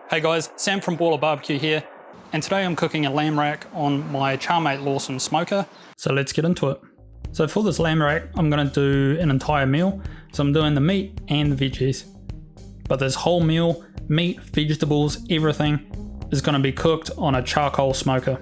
Hey guys, Sam from Baller BBQ here, and today I'm cooking a lamb rack on my Charmate Lawson Smoker. So let's get into it. So for this lamb rack, I'm going to do an entire meal. So I'm doing the meat and the veggies. But this whole meal, meat, vegetables, everything, is going to be cooked on a charcoal smoker.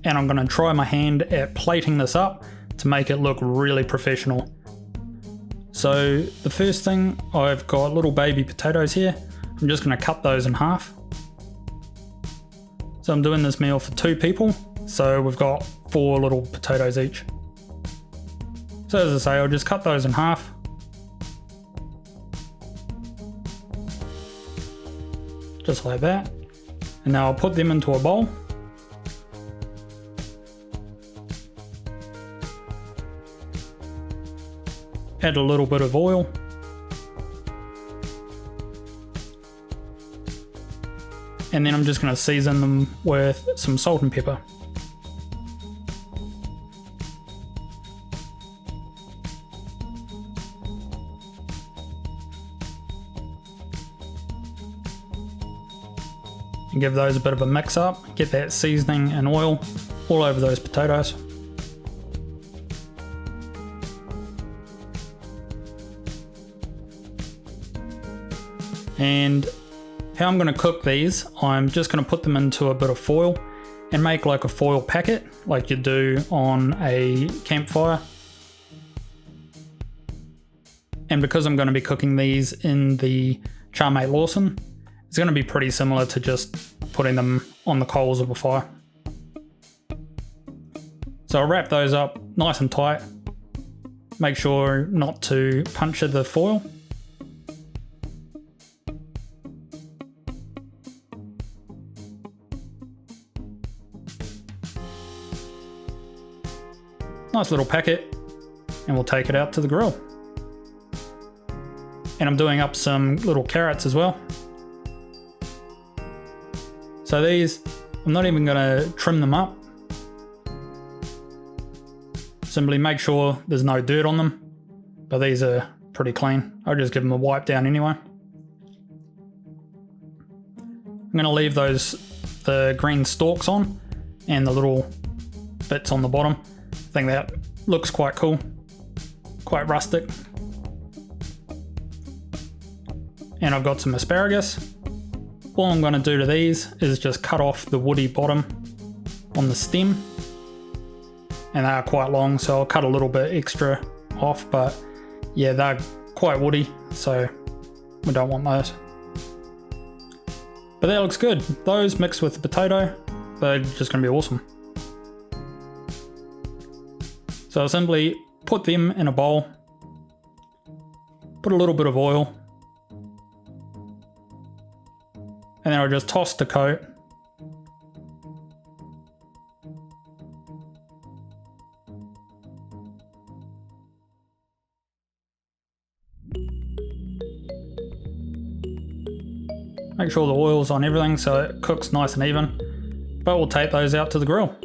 And I'm going to try my hand at plating this up to make it look really professional. So the first thing, I've got little baby potatoes here. I'm just going to cut those in half. So I'm doing this meal for 2 people, so we've got 4 little potatoes each. So as I say, I'll just cut those in half. Just like that. And now I'll put them into a bowl. Add a little bit of oil. And then I'm just going to season them with some salt and pepper. And give those a bit of a mix up, get that seasoning and oil all over those potatoes. And how I'm going to cook these, I'm just going to put them into a bit of foil and make like a foil packet like you do on a campfire. And because I'm going to be cooking these in the Charmate Lawson, it's going to be pretty similar to just putting them on the coals of a fire. So I'll wrap those up nice and tight. Make sure not to puncture the foil. Nice little packet, and we'll take it out to the grill. And I'm doing up some little carrots as well. So these, I'm not even going to trim them up. Simply make sure there's no dirt on them, but these are pretty clean. I'll just give them a wipe down anyway. I'm going to leave the green stalks on and the little bits on the bottom. I think that looks quite cool, quite rustic. And I've got some asparagus. All I'm going to do to these is just cut off the woody bottom on the stem. And they are quite long, so I'll cut a little bit extra off, but yeah, they're quite woody, so we don't want those. But that looks good. Those mixed with the potato, they're just going to be awesome. So I'll simply put them in a bowl, put a little bit of oil, and then I'll just toss the coat. Make sure the oil's on everything so it cooks nice and even, but we'll take those out to the grill.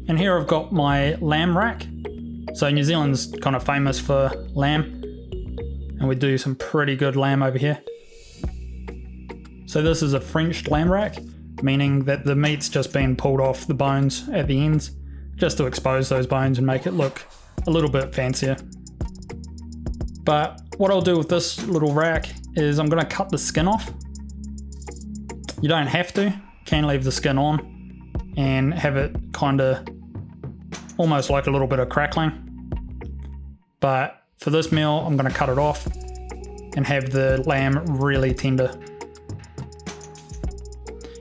And here I've got my lamb rack. So New Zealand's kind of famous for lamb, and we do some pretty good lamb over here. So this is a Frenched lamb rack, meaning that the meat's just been pulled off the bones at the ends, just to expose those bones and make it look a little bit fancier. But what I'll do with this little rack is I'm going to cut the skin off. You don't have to, can leave the skin on and have it kind of almost like a little bit of crackling. But for this meal, I'm going to cut it off and have the lamb really tender.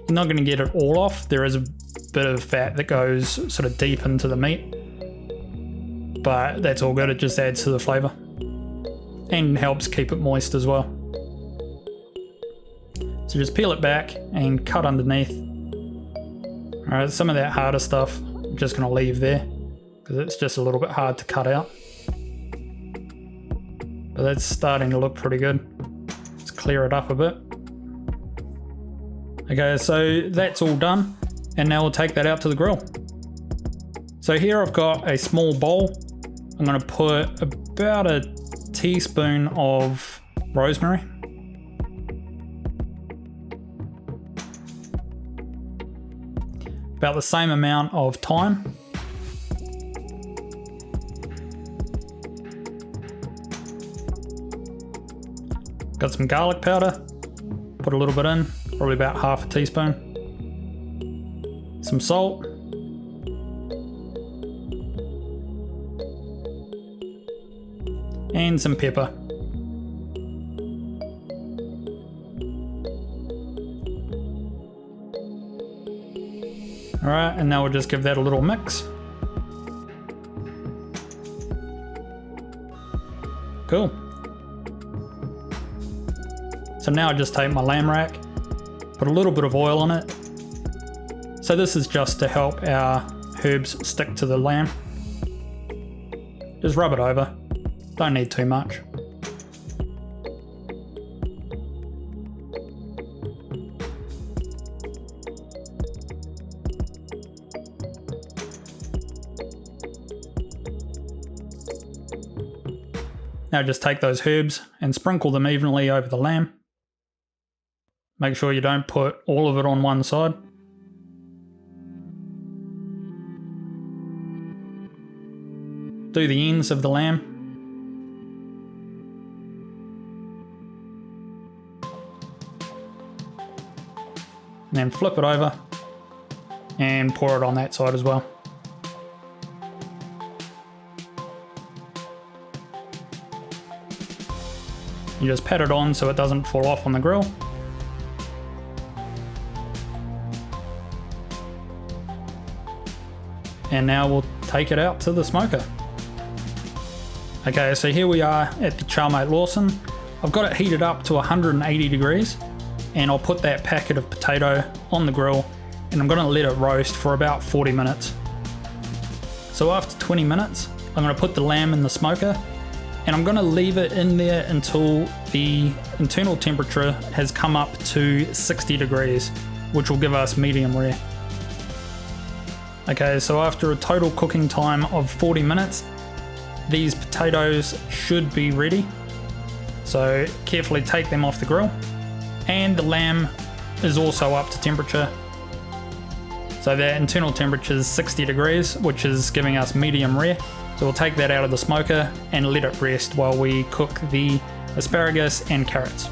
You're not going to get it all off. There is a bit of fat that goes sort of deep into the meat, but that's all good. It just adds to the flavor and helps keep it moist as well. So just peel it back and cut underneath. Alright, some of that harder stuff I'm just going to leave there because it's just a little bit hard to cut out. But that's starting to look pretty good. Let's clear it up a bit. Okay, so that's all done, and now we'll take that out to the grill. So here I've got a small bowl. I'm going to put about a teaspoon of rosemary. about the same amount of thyme. Got some garlic powder, put a little bit in, probably about half a teaspoon. Some salt. And some pepper. Alright, and now we'll just give that a little mix. Cool. So now I just take my lamb rack, put a little bit of oil on it. So this is just to help our herbs stick to the lamb. Just rub it over. Don't need too much. Now just take those herbs and sprinkle them evenly over the lamb. Make sure you don't put all of it on one side. Do the ends of the lamb. And then flip it over and pour it on that side as well. You just pat it on so it doesn't fall off on the grill. And now we'll take it out to the smoker. Okay, so here we are at the Charmate Lawson. I've got it heated up to 180 degrees. And I'll put that packet of potato on the grill and I'm going to let it roast for about 40 minutes. So after 20 minutes, I'm going to put the lamb in the smoker and I'm going to leave it in there until the internal temperature has come up to 60 degrees, which will give us medium rare. Okay, so after a total cooking time of 40 minutes, these potatoes should be ready. So carefully take them off the grill. And the lamb is also up to temperature. So the internal temperature is 60 degrees, which is giving us medium rare. So we'll take that out of the smoker and let it rest while we cook the asparagus and carrots.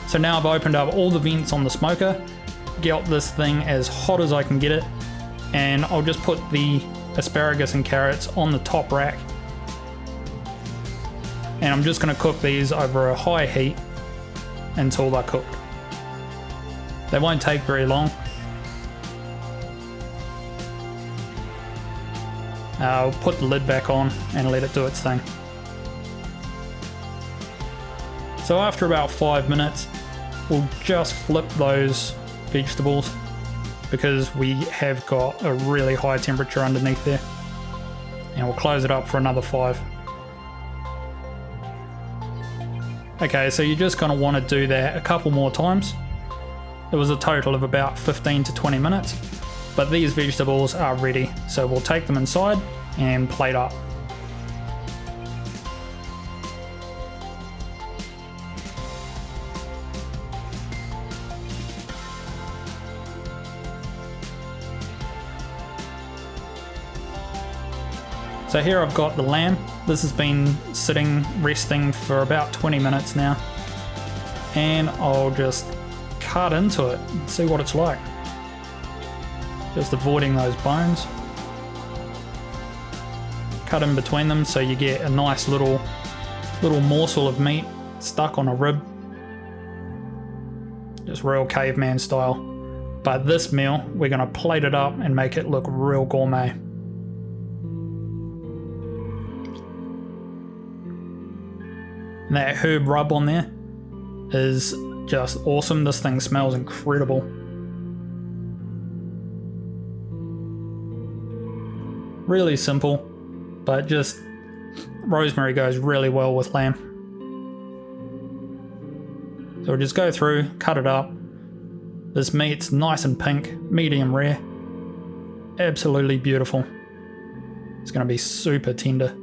So now I've opened up all the vents on the smoker, got this thing as hot as I can get it, and I'll just put the asparagus and carrots on the top rack. And I'm just going to cook these over a high heat until they're cooked. They won't take very long. I'll put the lid back on and let it do its thing. So after about 5 minutes, we'll just flip those vegetables because we have got a really high temperature underneath there. And we'll close it up for another 5. Okay, so you're just going to want to do that a couple more times. It was a total of about 15 to 20 minutes, but these vegetables are ready, so we'll take them inside and plate up. So here I've got the lamb. This has been sitting, resting for about 20 minutes now. And I'll just cut into it and see what it's like. Just avoiding those bones. Cut in between them so you get a nice little morsel of meat stuck on a rib. Just real caveman style. But this meal, we're going to plate it up and make it look real gourmet. And that herb rub on there is just awesome. This thing smells incredible. Really simple, but just rosemary goes really well with lamb. So we'll just go through, cut it up. This meat's nice and pink, medium rare. Absolutely beautiful. It's going to be super tender.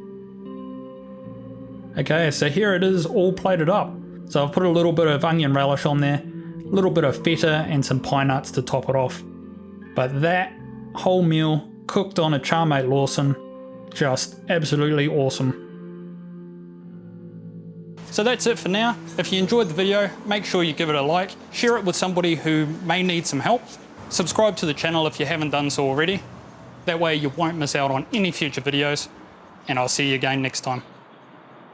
Okay, so here it is all plated up. So I've put a little bit of onion relish on there, a little bit of feta and some pine nuts to top it off. But that whole meal cooked on a Charmate Lawson. Just absolutely awesome. So that's it for now. If you enjoyed the video, make sure you give it a like, share it with somebody who may need some help, subscribe to the channel if you haven't done so already. That way you won't miss out on any future videos, and I'll see you again next time.